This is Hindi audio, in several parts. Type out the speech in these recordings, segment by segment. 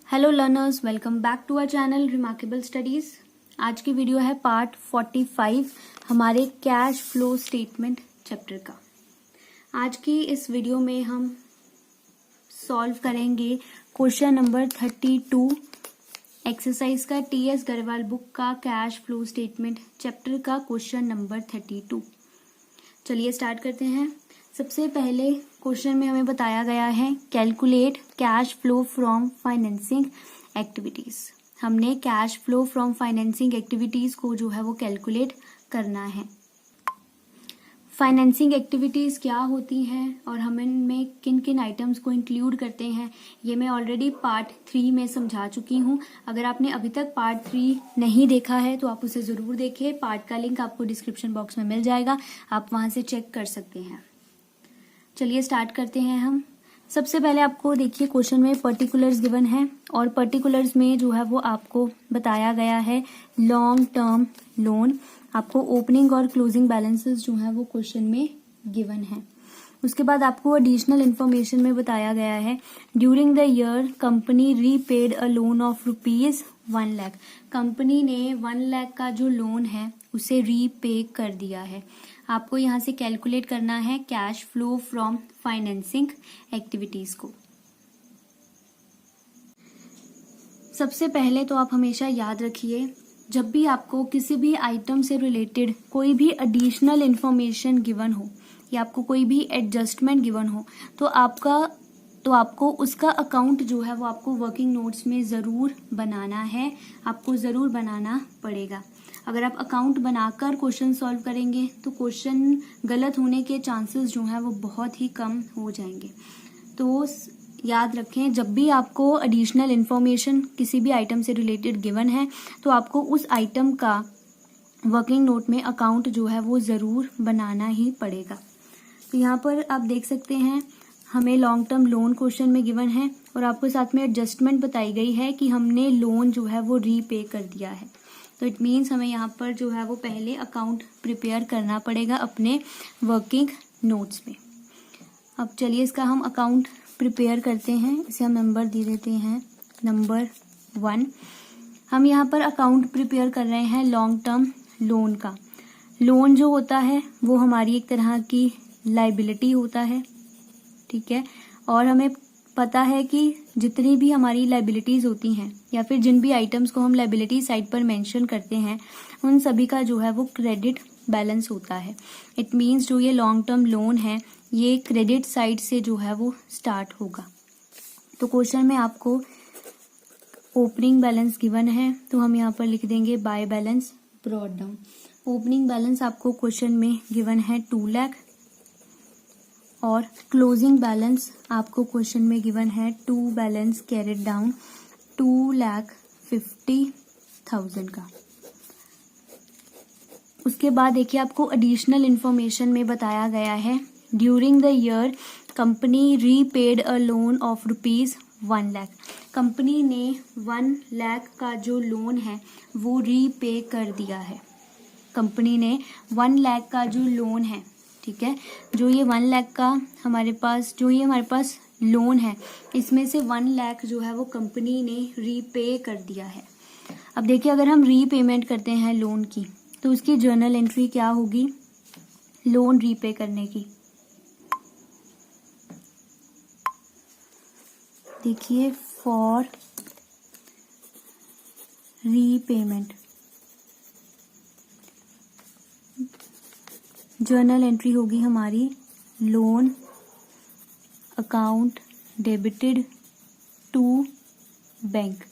Hello learners, welcome back to our channel remarkable studies. आज की वीडियो है पार्ट 45 हमारे कैश फ्लो स्टेटमेंट चैप्टर का। आज की इस वीडियो में हम सॉल्व करेंगे क्वेश्चन नंबर 32 एक्सरसाइज का टीएस गढ़वाल बुक का कैश फ्लो स्टेटमेंट चैप्टर का क्वेश्चन नंबर 32। चलिए स्टार्ट करते हैं। सबसे पहले क्वेश्चन में हमें बताया गया है calculate cash flow from financing activities. हमने cash flow from financing activities को जो है वो कैलकुलेट करना है। फाइनेंसिंग एक्टिविटीज क्या होती हैं और हम इनमें किन किन आइटम्स को इंक्लूड करते हैं ये मैं ऑलरेडी पार्ट 3 में समझा चुकी हूँ। अगर आपने अभी तक पार्ट 3 नहीं देखा है तो आप उसे जरूर देखिए। पार्ट का लिंक आपको डिस्क्रिप्शन बॉक्स में मिल जाएगा, आप वहां से चेक कर सकते हैं। चलिए स्टार्ट करते हैं हम। सबसे पहले आपको देखिए क्वेश्चन में पर्टिकुलर्स गिवन है और पर्टिकुलर्स में जो है वो आपको बताया गया है लॉन्ग टर्म लोन। आपको ओपनिंग और क्लोजिंग बैलेंसेस जो है वो क्वेश्चन में गिवन है। उसके बाद आपको एडिशनल इन्फॉर्मेशन में बताया गया है during the year company repaid a loan of rupees 1 lakh. Company ने 1 लाख का जो लोन है उसे रीपे कर दिया है। आपको यहाँ से कैलकुलेट करना है cash flow from financing activities को। सबसे पहले तो आप हमेशा याद रखिए, जब भी आपको किसी भी आइटम से रिलेटेड कोई भी एडिशनल इंफॉर्मेशन गिवन हो या आपको कोई भी एडजस्टमेंट गिवन हो तो आपको उसका अकाउंट जो है वो आपको वर्किंग नोट्स में जरूर बनाना है, आपको जरूर बनाना पड़ेगा। अगर आप अकाउंट बनाकर क्वेश्चन सॉल्व करेंगे तो क्वेश्चन गलत होने के चांसेस जो है वो बहुत ही कम हो जाएंगे। तो याद रखें, जब भी आपको एडिशनल इंफॉर्मेशन किसी भी आइटम से रिलेटेड गिवन है तो आपको उस आइटम का वर्किंग नोट में अकाउंट जो है वो जरूर बनाना ही पड़ेगा। तो यहाँ पर आप देख सकते हैं हमें लॉन्ग टर्म लोन क्वेश्चन में गिवन है और आपको साथ में एडजस्टमेंट बताई गई है कि हमने लोन जो है वो रीपे कर दिया है। तो इट मीन्स हमें यहाँ पर जो है वो पहले अकाउंट प्रिपेयर करना पड़ेगा अपने वर्किंग नोट्स में। अब चलिए इसका हम अकाउंट प्रिपेयर करते हैं। इसे हम नंबर दे देते हैं नंबर 1। हम यहाँ पर अकाउंट प्रिपेयर कर रहे हैं लॉन्ग टर्म लोन का। लोन जो होता है वो हमारी एक तरह की लाइबिलिटी होता है, ठीक है। और हमें पता है कि जितनी भी हमारी लाइबिलिटीज होती हैं या फिर जिन भी आइटम्स को हम लाइबिलिटी साइड पर मेंशन करते हैं उन सभी का जो है वो क्रेडिट बैलेंस होता है। इट मीन्स जो ये लॉन्ग टर्म लोन है ये क्रेडिट साइड से जो है वो स्टार्ट होगा। तो क्वेश्चन में आपको ओपनिंग बैलेंस गिवन है तो हम यहाँ पर लिख देंगे by balance brought down. Opening balance आपको क्वेश्चन में गिवन है 2 लाख और क्लोजिंग बैलेंस आपको क्वेश्चन में गिवन है 2 बैलेंस कैरिड डाउन 2,50,000 का। उसके बाद देखिए आपको एडिशनल इंफॉर्मेशन में बताया गया है during the year company repaid a loan of rupees 1 lakh. Company ने 1 लाख का जो लोन है वो रीपे कर दिया है। कंपनी ने 1 लाख का जो लोन है, ठीक है, जो ये 1 लाख का हमारे पास लोन है इसमें से 1 लाख जो है वो कंपनी ने रीपे कर दिया है। अब देखिए अगर हम रीपेमेंट करते हैं लोन की तो उसकी जर्नल एंट्री क्या होगी लोन रीपे करने की। देखिए फॉर रीपेमेंट जर्नल एंट्री होगी हमारी loan account debited to bank.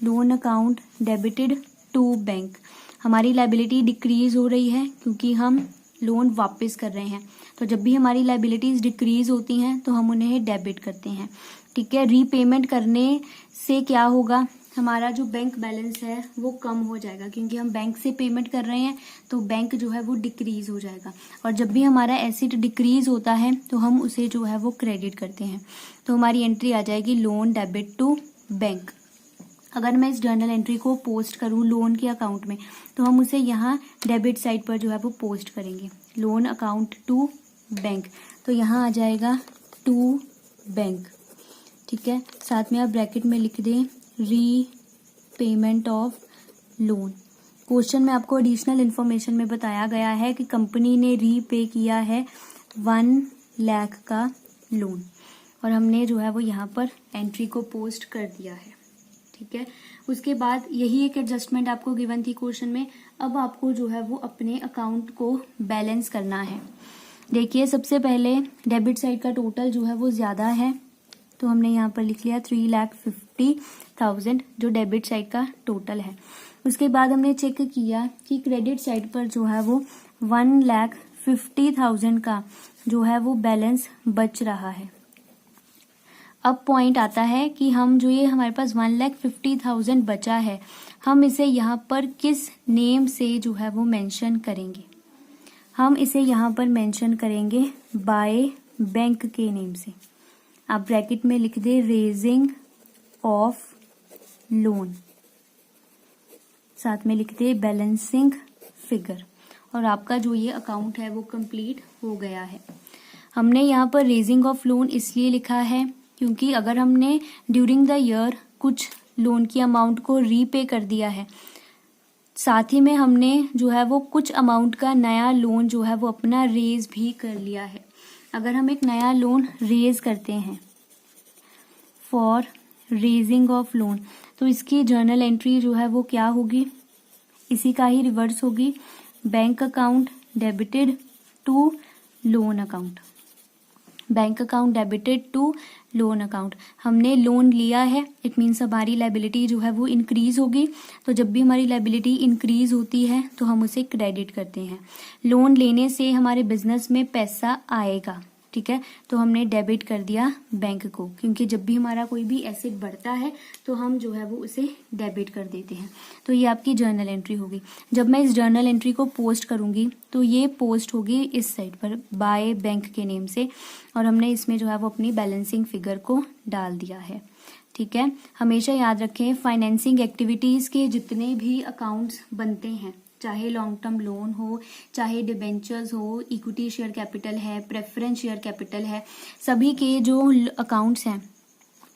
Loan account debited to bank. हमारी लाइबिलिटी डिक्रीज हो रही है क्योंकि हम लोन वापस कर रहे हैं। तो जब भी हमारी लाइबिलिटीज डिक्रीज होती हैं तो हम उन्हें डेबिट करते हैं, ठीक है। रीपेमेंट करने से क्या होगा, हमारा जो बैंक बैलेंस है वो कम हो जाएगा क्योंकि हम बैंक से पेमेंट कर रहे हैं तो बैंक जो है वो डिक्रीज हो जाएगा। और जब भी हमारा एसेट डिक्रीज होता है तो हम उसे जो है वो क्रेडिट करते हैं। तो हमारी एंट्री आ जाएगी लोन डेबिट टू बैंक। अगर मैं इस जर्नल एंट्री को पोस्ट करूं लोन के अकाउंट में तो हम उसे यहाँ डेबिट साइड पर जो है वो पोस्ट करेंगे लोन अकाउंट टू बैंक। तो यहाँ आ जाएगा टू बैंक, ठीक है। साथ में आप ब्रैकेट में लिख दें रीपेमेंट ऑफ लोन। क्वेश्चन में आपको एडिशनल इन्फॉर्मेशन में बताया गया है कि कंपनी ने रीपे किया है 1 लाख का लोन, और हमने जो है वो यहाँ पर एंट्री को पोस्ट कर दिया है। ठीक है। उसके बाद यही एक एडजस्टमेंट आपको गिवन थी क्वेश्चन में। अब आपको जो है वो अपने अकाउंट को बैलेंस करना है। देखिए, सबसे पहले डेबिट साइड का टोटल जो है वो ज्यादा है, तो हमने यहाँ पर लिख लिया 3,50,000 जो डेबिट साइड का टोटल है। उसके बाद हमने चेक किया कि क्रेडिट साइड पर जो है वो 1,50,000 का जो है वो बैलेंस बच रहा है। अब पॉइंट आता है कि हम जो ये हमारे पास 1,50,000 बचा है, हम इसे यहाँ पर किस नेम से जो है वो मेंशन करेंगे। हम इसे यहाँ पर मेंशन करेंगे बाय बैंक के नेम से। आप ब्रैकेट में लिख दे रेजिंग ऑफ लोन, साथ में लिख दे बैलेंसिंग फिगर, और आपका जो ये अकाउंट है वो कंप्लीट हो गया है। हमने यहाँ पर रेजिंग ऑफ लोन इसलिए लिखा है क्योंकि अगर हमने ड्यूरिंग द ईयर कुछ लोन की अमाउंट को रीपे कर दिया है, साथ ही में हमने जो है वो कुछ अमाउंट का नया लोन जो है वो अपना रेज भी कर लिया है। अगर हम एक नया लोन रेज करते हैं फॉर रेजिंग ऑफ लोन, तो इसकी जर्नल एंट्री जो है वो क्या होगी, इसी का ही रिवर्स होगी, bank account debited to loan account. Bank account debited to loan account. हमने लोन लिया है, इट मीन्स हमारी लायबिलिटी जो है वो इंक्रीज होगी। तो जब भी हमारी लायबिलिटी इंक्रीज होती है तो हम उसे क्रेडिट करते हैं। लोन लेने से हमारे बिजनेस में पैसा आएगा, ठीक है, तो हमने डेबिट कर दिया बैंक को, क्योंकि जब भी हमारा कोई भी एसेट बढ़ता है तो हम जो है वो उसे डेबिट कर देते हैं। तो ये आपकी जर्नल एंट्री होगी। जब मैं इस जर्नल एंट्री को पोस्ट करूंगी तो ये पोस्ट होगी इस साइड पर बाय बैंक के नेम से, और हमने इसमें जो है वो अपनी बैलेंसिंग फिगर को डाल दिया है। ठीक है। हमेशा याद रखें, फाइनेंसिंग एक्टिविटीज के जितने भी अकाउंट्स बनते हैं, चाहे लॉन्ग टर्म लोन हो, चाहे डिबेंचर्स हो, इक्विटी शेयर कैपिटल है, प्रेफरेंस शेयर कैपिटल है, सभी के जो अकाउंट्स हैं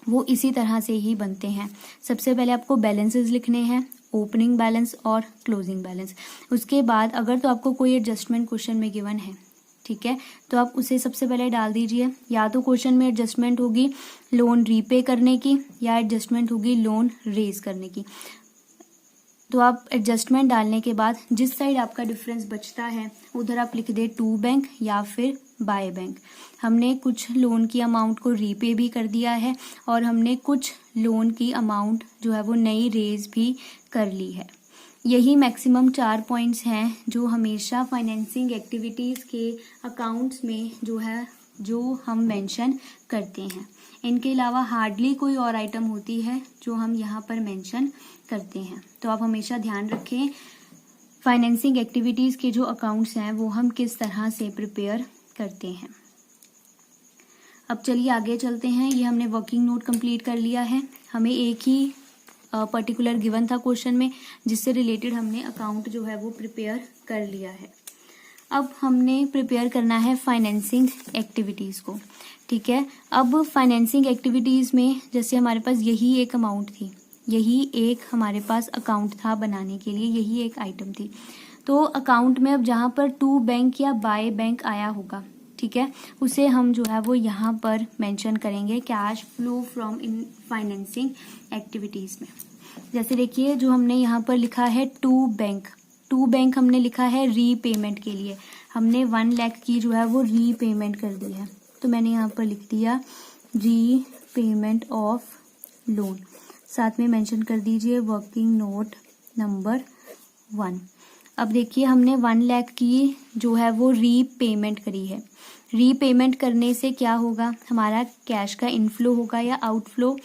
वो इसी तरह से ही बनते हैं। सबसे पहले आपको बैलेंसेस लिखने हैं, ओपनिंग बैलेंस और क्लोजिंग बैलेंस। उसके बाद अगर तो आपको कोई एडजस्टमेंट क्वेश्चन में गिवन है, ठीक है, तो आप उसे सबसे पहले डाल दीजिए। या तो क्वेश्चन में एडजस्टमेंट होगी लोन रीपे करने की, या एडजस्टमेंट होगी लोन रेज करने की। तो आप एडजस्टमेंट डालने के बाद जिस साइड आपका डिफरेंस बचता है उधर आप लिख दे टू बैंक या फिर बाय बैंक। हमने कुछ लोन की अमाउंट को रीपे भी कर दिया है, और हमने कुछ लोन की अमाउंट जो है वो नई रेज भी कर ली है। यही मैक्सिमम 4 पॉइंट्स हैं जो हमेशा फाइनेंसिंग एक्टिविटीज़ के अकाउंट्स में जो हम मेंशन करते हैं। इनके अलावा हार्डली कोई और आइटम होती है जो हम यहाँ पर मेंशन करते हैं। तो आप हमेशा ध्यान रखें, फाइनेंसिंग एक्टिविटीज़ के जो अकाउंट्स हैं वो हम किस तरह से प्रिपेयर करते हैं। अब चलिए आगे चलते हैं। ये हमने वर्किंग नोट कंप्लीट कर लिया है। हमें एक ही पर्टिकुलर गिवन था क्वेश्चन में, जिससे रिलेटेड हमने अकाउंट जो है वो प्रिपेयर कर लिया है। अब हमने प्रिपेयर करना है फाइनेंसिंग एक्टिविटीज़ को। ठीक है। अब फाइनेंसिंग एक्टिविटीज़ में जैसे हमारे पास यही एक अमाउंट थी, यही एक हमारे पास अकाउंट था बनाने के लिए, यही एक आइटम थी। तो अकाउंट में अब जहाँ पर टू बैंक या बाय बैंक आया होगा, ठीक है, उसे हम जो है वो यहाँ पर मेंशन करेंगे cash flow from in financing activities में। जैसे देखिए, जो हमने यहाँ पर लिखा है टू बैंक हमने लिखा है रीपेमेंट के लिए। हमने 1 लाख की जो है वो रीपेमेंट कर दी है, तो मैंने यहाँ पर लिख दिया रीपेमेंट ऑफ लोन। साथ में मेंशन कर दीजिए वर्किंग नोट नंबर 1। अब देखिए, हमने 1 लाख की जो है वो रीपेमेंट करी है। रीपेमेंट करने से क्या होगा, हमारा कैश का इनफ्लो होगा या आउटफ्लो?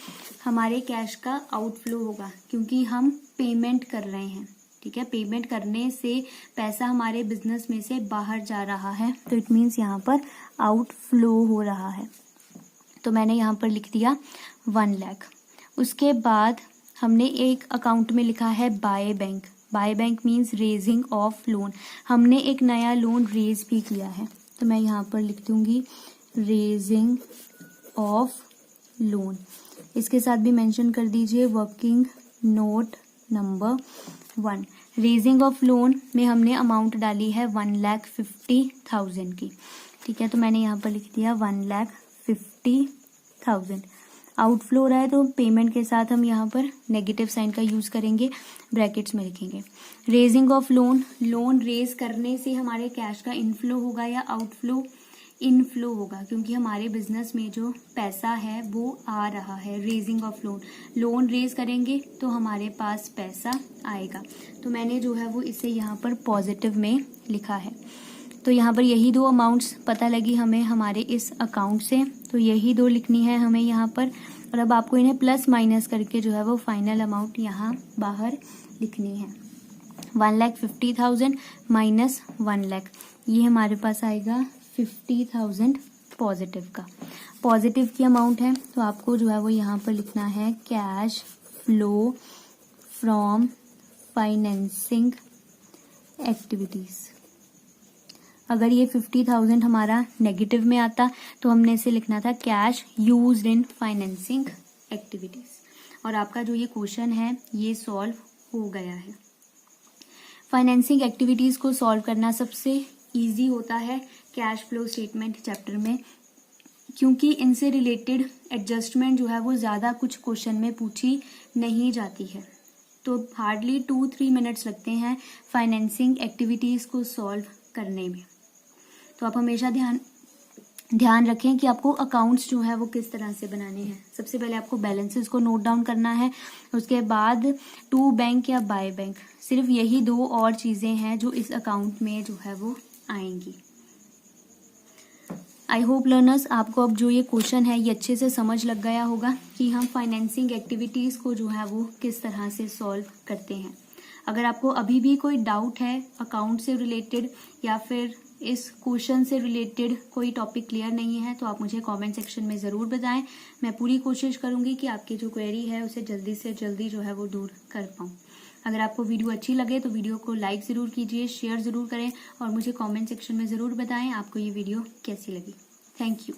हमारे कैश का आउटफ्लो होगा, क्योंकि हम पेमेंट कर रहे हैं। ठीक है, पेमेंट करने से पैसा हमारे बिजनेस में से बाहर जा रहा है, तो इट मीन्स यहाँ पर आउटफ्लो हो रहा है। तो मैंने यहाँ पर लिख दिया 1 लाख। उसके बाद हमने एक अकाउंट में लिखा है by bank. By bank means raising of loan. हमने एक नया लोन रेज भी किया है, तो मैं यहाँ पर लिख दूंगी रेजिंग ऑफ लोन। इसके साथ भी मेंशन कर दीजिए working note number 1। Raising of loan में हमने अमाउंट डाली है 1,50,000 की, ठीक है। तो मैंने यहाँ पर लिख दिया 1,50,000। आउटफ्लो रहा है तो पेमेंट के साथ हम यहाँ पर नेगेटिव साइन का यूज करेंगे, ब्रैकेट्स में लिखेंगे। Raising of loan, loan raise करने से हमारे कैश का इनफ्लो होगा या आउटफ्लो? इनफ्लो होगा, क्योंकि हमारे बिजनेस में जो पैसा है वो आ रहा है। Raising of loan, loan raise करेंगे तो हमारे पास पैसा आएगा। तो मैंने जो है वो इसे यहाँ पर पॉजिटिव में लिखा है। तो यहाँ पर यही दो अमाउंट्स पता लगी हमें हमारे इस अकाउंट से, तो यही दो लिखनी है हमें यहाँ पर। और अब आपको इन्हें प्लस माइनस करके जो है वो फाइनल अमाउंट यहाँ बाहर लिखनी है। 1,50,000 माइनस 1,00,000, ये हमारे पास आएगा 50,000 पॉजिटिव का। पॉजिटिव की अमाउंट है तो आपको जो है वो यहाँ पर लिखना है cash flow from financing activities. अगर ये 50,000 हमारा नेगेटिव में आता तो हमने इसे लिखना था cash used in financing activities. और आपका जो ये क्वेश्चन है ये सॉल्व हो गया है। फाइनेंसिंग एक्टिविटीज को सॉल्व करना सबसे इजी होता है कैश फ्लो स्टेटमेंट चैप्टर में, क्योंकि इनसे रिलेटेड एडजस्टमेंट जो है वो ज़्यादा कुछ क्वेश्चन में पूछी नहीं जाती है। तो हार्डली 2-3 मिनट्स लगते हैं फाइनेंसिंग एक्टिविटीज़ को सॉल्व करने में। तो आप हमेशा ध्यान रखें कि आपको अकाउंट्स जो है वो किस तरह से बनाने हैं। सबसे पहले आपको बैलेंसेस को नोट डाउन करना है, उसके बाद टू बैंक या बाय बैंक, सिर्फ यही दो और चीज़ें हैं जो इस अकाउंट में जो है वो आएंगी। आई होप लर्नर्स आपको अब जो ये क्वेश्चन है ये अच्छे से समझ लग गया होगा कि हम फाइनेंसिंग एक्टिविटीज़ को जो है वो किस तरह से सॉल्व करते हैं। अगर आपको अभी भी कोई डाउट है अकाउंट से रिलेटेड या फिर इस क्वेश्चन से रिलेटेड कोई टॉपिक क्लियर नहीं है तो आप मुझे कमेंट सेक्शन में ज़रूर बताएं। मैं पूरी कोशिश करूंगी कि आपकी जो क्वेरी है उसे जल्दी से जल्दी जो है वो दूर कर पाऊँ। अगर आपको वीडियो अच्छी लगे तो वीडियो को लाइक ज़रूर कीजिए, शेयर ज़रूर करें और मुझे कमेंट सेक्शन में ज़रूर बताएं आपको ये वीडियो कैसी लगी। Thank you.